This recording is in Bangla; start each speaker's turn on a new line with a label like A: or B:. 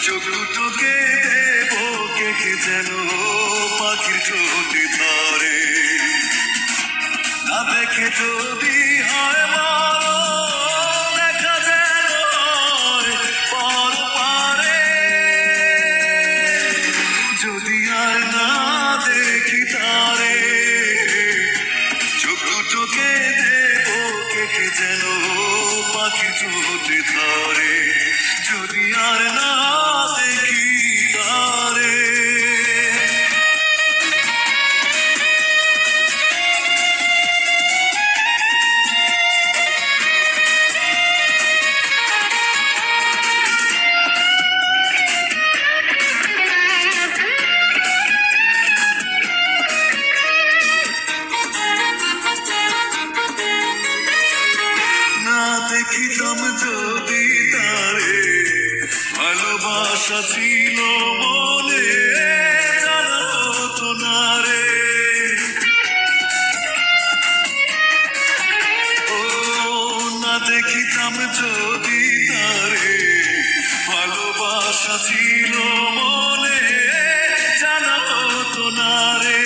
A: চোখ দুটোকে দেব কেটে যেন পাখির ঠোঁটে ধরে, না দেখে যদি হয় মরণ, দেখা যেন হয় পর পারে। যদি আর না দেখি তারে, চোখ দুটোকে দেব কেটে যেন পাখির ঠোঁটে ধরে, যদি আর না দেখি তারে। না দেখিতাম যদি তারে, ভালোবাসা ছিল বলে জানা হতো না রে। ও না দেখিতাম যদি তারে, ভালোবাসা ছিল বলে জানা হতো না রে।